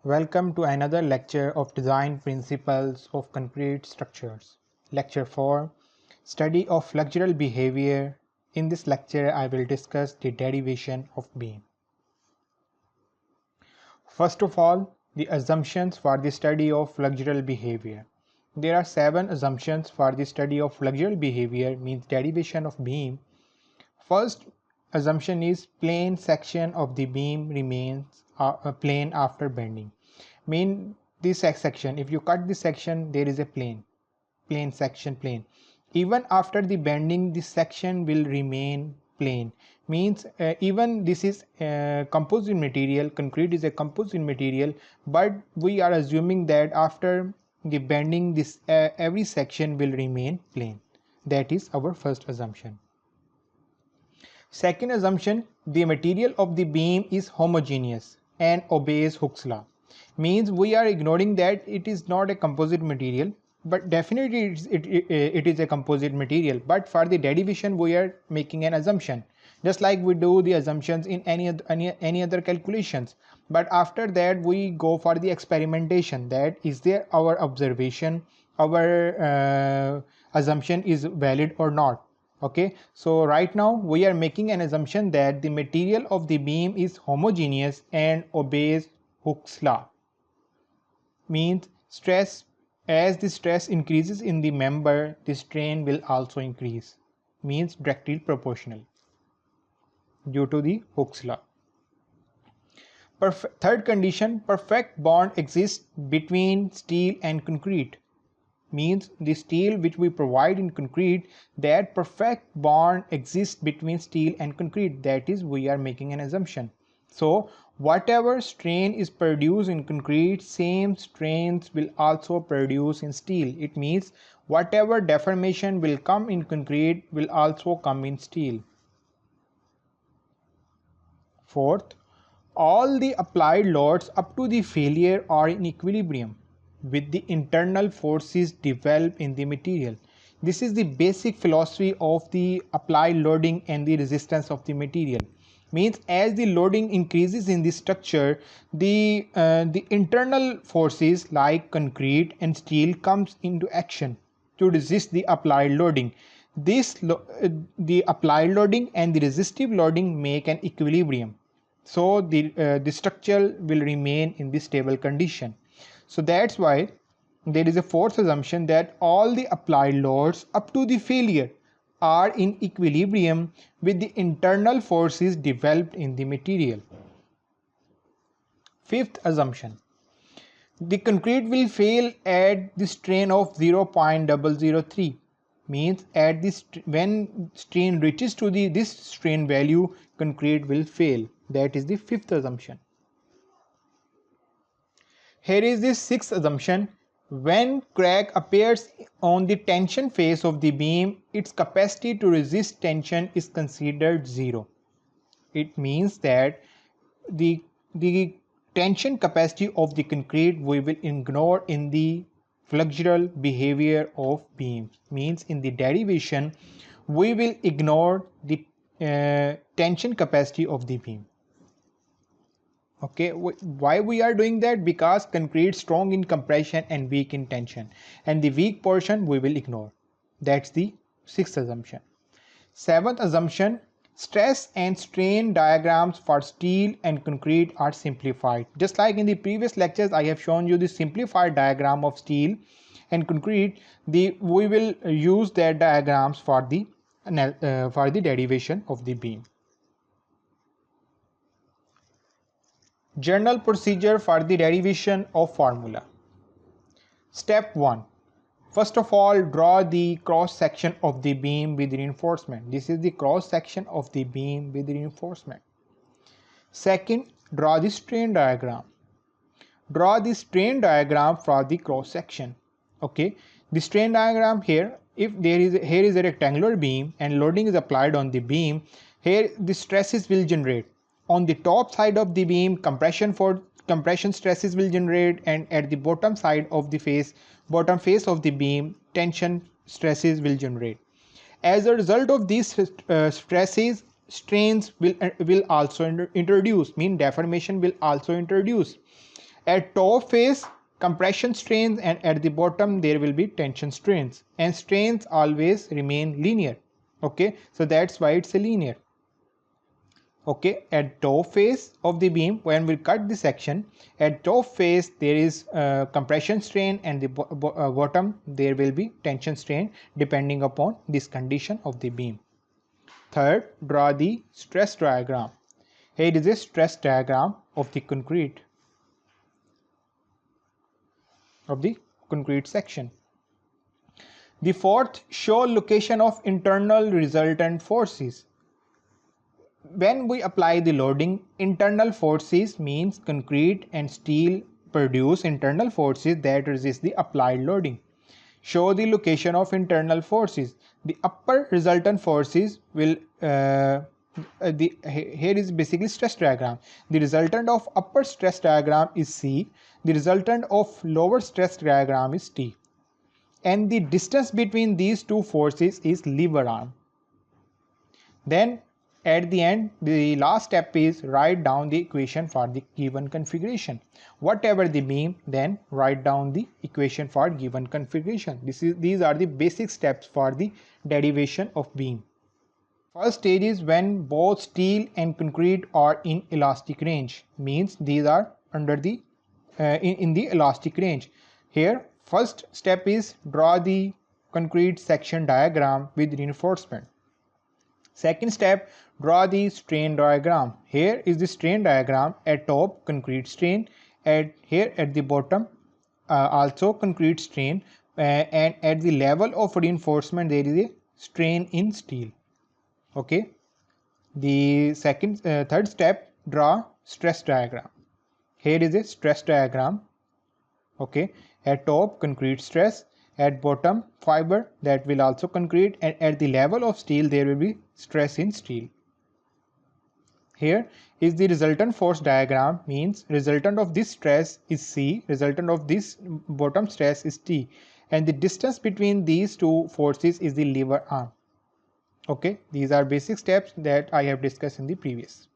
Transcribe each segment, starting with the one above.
Welcome to another lecture of Design Principles of Concrete Structures. Lecture 4, Study of Flexural Behavior. In this lecture, I will discuss the derivation of beam. First of all, the assumptions for the study of flexural behavior. There are 7 assumptions for the study of flexural behavior, means derivation of beam. First assumption is plane section of the beam remains plane after bending. Mean this section, if you cut this section, there is a plane section plane. Even after the bending, this section will remain plane. Means even this is composite material, concrete is a composite material, but we are assuming that after the bending, this every section will remain plane. That is our first assumption. Second assumption, the material of the beam is homogeneous and obeys Hooke's law. Means we are ignoring that it is not a composite material, but definitely it is a composite material. But for the derivation, we are making an assumption, just like we do the assumptions in any other calculations. But after that, we go for the experimentation. That is there our observation, our assumption is valid or not. Okay, so right now we are making an assumption that the material of the beam is homogeneous and obeys Hooke's law. Means stress, as the stress increases in the member, the strain will also increase. Means directly proportional due to the Hooke's law. Third condition, perfect bond exists between steel and concrete. Means the steel which we provide in concrete, that perfect bond exists between steel and concrete. That is, we are making an assumption. So whatever strain is produced in concrete, same strains will also produce in steel. It means whatever deformation will come in concrete will also come in steel. Fourth, all the applied loads up to the failure are in equilibrium with the internal forces developed in the material. This is the basic philosophy of the applied loading and the resistance of the material. Means as the loading increases in the structure, the internal forces like concrete and steel comes into action to resist the applied loading. The applied loading and the resistive loading make an equilibrium. So the structure will remain in the stable condition. So that's why there is a fourth assumption that all the applied loads up to the failure are in equilibrium with the internal forces developed in the material. Fifth assumption, the concrete will fail at the strain of 0.003. Means at this when strain reaches to this strain value, concrete will fail. That is the fifth assumption. Here is the sixth assumption. When crack appears on the tension face of the beam, its capacity to resist tension is considered zero. It means that the tension capacity of the concrete we will ignore in the flexural behavior of beams. Means in the derivation we will ignore the tension capacity of the beam. Okay, why we are doing that? Because concrete strong in compression and weak in tension, and the weak portion we will ignore. That's the sixth assumption. Seventh assumption, stress and strain diagrams for steel and concrete are simplified. Just like in the previous lectures, I have shown you the simplified diagram of steel and concrete. We will use that diagrams for the derivation of the beam. General procedure for the derivation of formula. Step 1. First of all, draw the cross section of the beam with reinforcement. This is the cross section of the beam with reinforcement. Second, draw the strain diagram. Draw the strain diagram for the cross section. Okay, the strain diagram here, if here is a rectangular beam and loading is applied on the beam, here the stresses will generate. On the top side of the beam, compression stresses will generate, and at the bottom side of the bottom face of the beam, tension stresses will generate. As a result of these stresses, strains will also introduce, mean deformation will also introduce. At top face, compression strains, and at the bottom there will be tension strains, and strains always remain linear. Okay, so that's why it's a linear. Okay, at top face of the beam, when we cut the section, at top face there is compression strain, and the bottom there will be tension strain depending upon this condition of the beam. Third, draw the stress diagram. Here is a stress diagram of the concrete section. The fourth, show location of internal resultant forces. When we apply the loading, internal forces means concrete and steel produce internal forces that resist the applied loading. Show the location of internal forces. The upper resultant forces will here is basically stress diagram. The resultant of upper stress diagram is C. The resultant of lower stress diagram is T. And the distance between these two forces is lever arm. Then at the end, the last step is write down the equation for the given configuration. Whatever the beam, then write down the equation for given configuration. These are the basic steps for the derivation of beam. First stage is when both steel and concrete are in elastic range. Means these are under the in the elastic range. Here, first step is draw the concrete section diagram with reinforcement. Second step, draw the strain diagram. Here is the strain diagram. At top, concrete strain, here at the bottom also concrete strain, and at the level of reinforcement there is a strain in steel. Okay, the third step, draw stress diagram. Here is a stress diagram. Okay, at top concrete stress, at bottom fiber, that will also concrete, and at the level of steel there will be stress in steel. Here is the resultant force diagram, means resultant of this stress is C, resultant of this bottom stress is T, and the distance between these two forces is the lever arm. Okay, these are basic steps that I have discussed in the previous.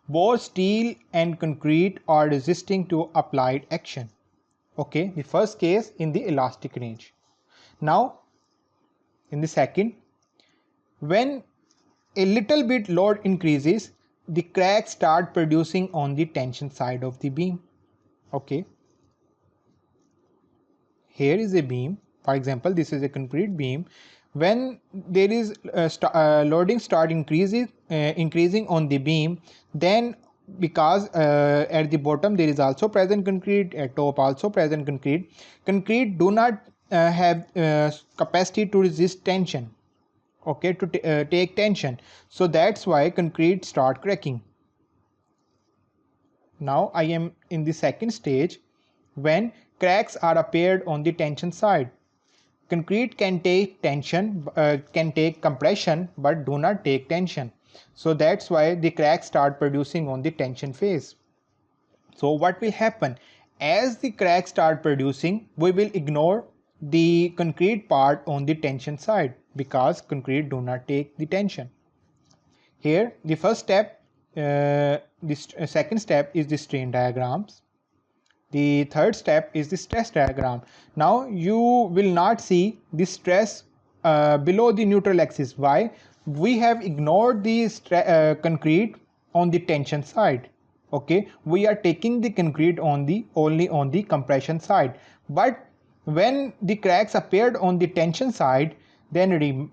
Both steel and concrete are resisting to applied action. Okay, the first case in the elastic range. Now in the second, when a little bit load increases, the cracks start producing on the tension side of the beam. Okay, here is a beam, for example this is a concrete beam. When there is loading start increasing on the beam, then because at the bottom there is also present concrete, at top also present concrete do not have capacity to resist tension. Okay, to take tension, so that's why concrete start cracking. Now I am in the second stage, when cracks are appeared on the tension side. Concrete can take tension, can take compression, but do not take tension. So that's why the cracks start producing on the tension phase. So what will happen? As the cracks start producing, we will ignore the concrete part on the tension side because concrete do not take the tension. Here, the first step, second step is the strain diagrams. The third step is the stress diagram. Now you will not see the stress below the neutral axis. Why? We have ignored the concrete on the tension side. Okay, we are taking the concrete only on the compression side. But when the cracks appeared on the tension side, then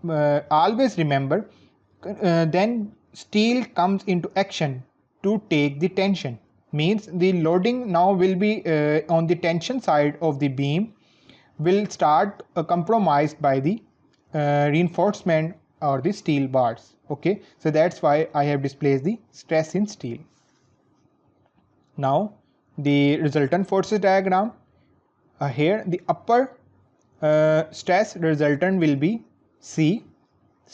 always remember, then steel comes into action to take the tension. Means the loading now will be on the tension side of the beam will start compromised by the reinforcement or the steel bars. Okay, so that's why I have displayed the stress in steel. Now the resultant forces diagram. Here the upper stress resultant will be C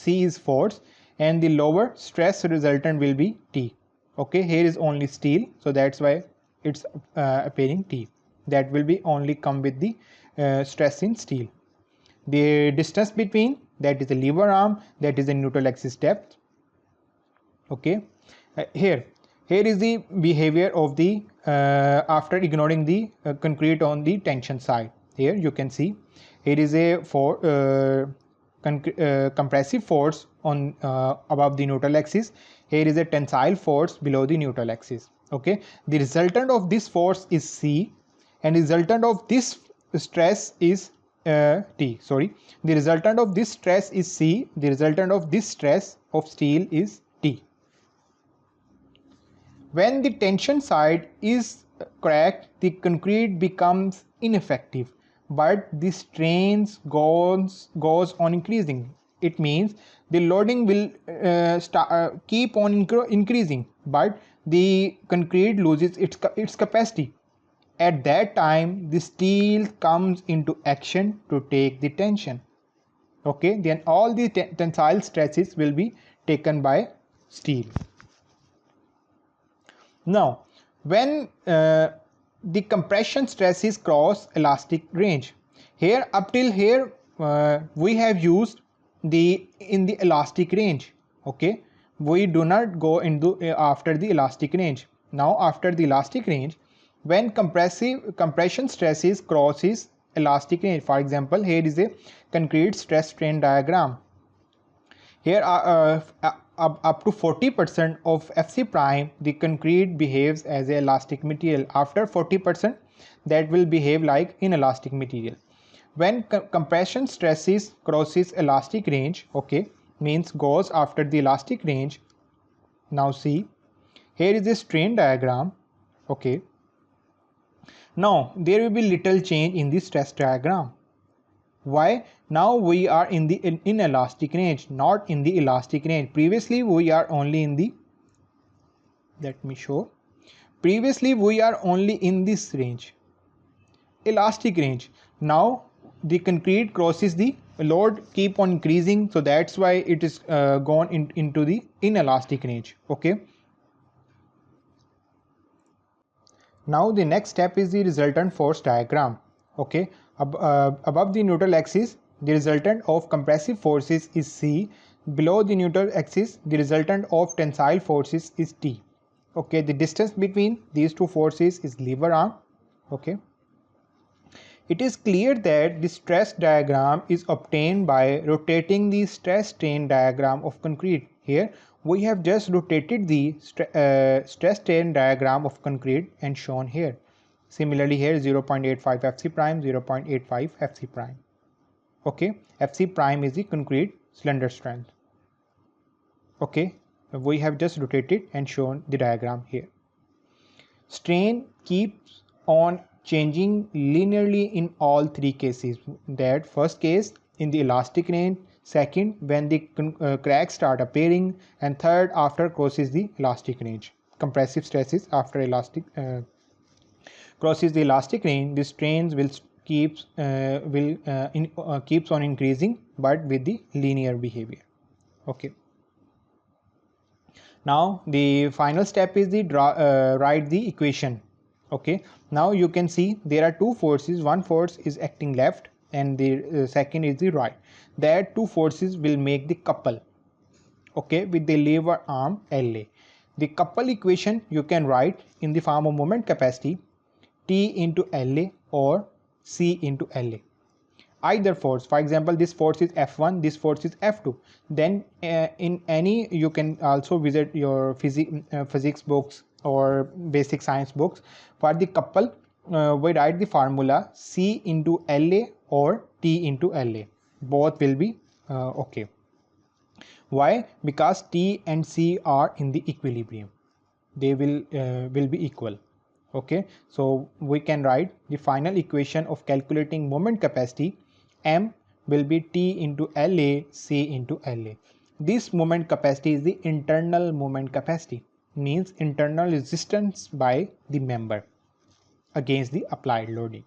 is force, and the lower stress resultant will be T. Okay, here is only steel, so that's why it's appearing T. That will be only come with the stress in steel. The distance between, that is the lever arm, that is the neutral axis depth. Okay, here Here is the behavior of the after ignoring the concrete on the tension side. Here you can see here is a compressive force on above the neutral axis. Here is a tensile force below the neutral axis. Okay, the resultant of this force is C, and resultant of this stress is T. Sorry, the resultant of this stress is C. The resultant of this stress of steel is T. When the tension side is cracked, the concrete becomes ineffective, but the strains goes on increasing. It means the loading will keep on increasing, but the concrete loses its capacity. At that time, the steel comes into action to take the tension. Okay, then all the tensile stresses will be taken by steel. Now, when the compression stresses cross elastic range, here up till here we have used in the elastic range. Okay, we do not go into after the elastic range. Now after the elastic range, when compression stresses crosses elastic range, for example, here is a concrete stress strain diagram. Here are up to 40% of Fc prime, the concrete behaves as an elastic material. After 40%, that will behave like inelastic material. When compression stresses crosses elastic range, okay, means goes after the elastic range. Now see, here is a strain diagram. Okay, now there will be little change in the stress diagram. Why? Now we are in the inelastic range, not in the elastic range. Previously we are only in the, let me show. Previously we are only in this range, elastic range. Now the concrete crosses the load, keep on increasing, so that's why it is gone into the inelastic range. Okay. Now the next step is the resultant force diagram. Okay, above the neutral axis, the resultant of compressive forces is C. Below the neutral axis, the resultant of tensile forces is T. Okay, the distance between these two forces is lever arm. Okay, it is clear that the stress diagram is obtained by rotating the stress strain diagram of concrete. Here we have just rotated the stress strain diagram of concrete and shown here. Similarly here 0.85 Fc prime, 0.85 Fc prime. Okay, Fc prime is the concrete slender strength. Okay, we have just rotated and shown the diagram here. Strain keeps on changing linearly in all three cases. That first case in the elastic range, second when the cracks start appearing, and third after crosses the elastic range. Compressive stresses after elastic crosses the elastic range, the strains will keeps on increasing, but with the linear behavior. Okay. Now the final step is the write the equation. Okay, now you can see there are two forces. One force is acting left and the second is the right. That two forces will make the couple, okay, with the lever arm LA. The couple equation you can write in the form of moment capacity T into LA or C into LA. Either force, for example, this force is F1, this force is F2. Then in any, you can also visit your physics books or basic science books. For the couple, we write the formula C into LA or T into LA. Both will be okay. Why? Because T and C are in the equilibrium. They will be equal. Okay, so we can write the final equation of calculating moment capacity. M will be T into LA, C into LA. This moment capacity is the internal moment capacity, means internal resistance by the member against the applied loading.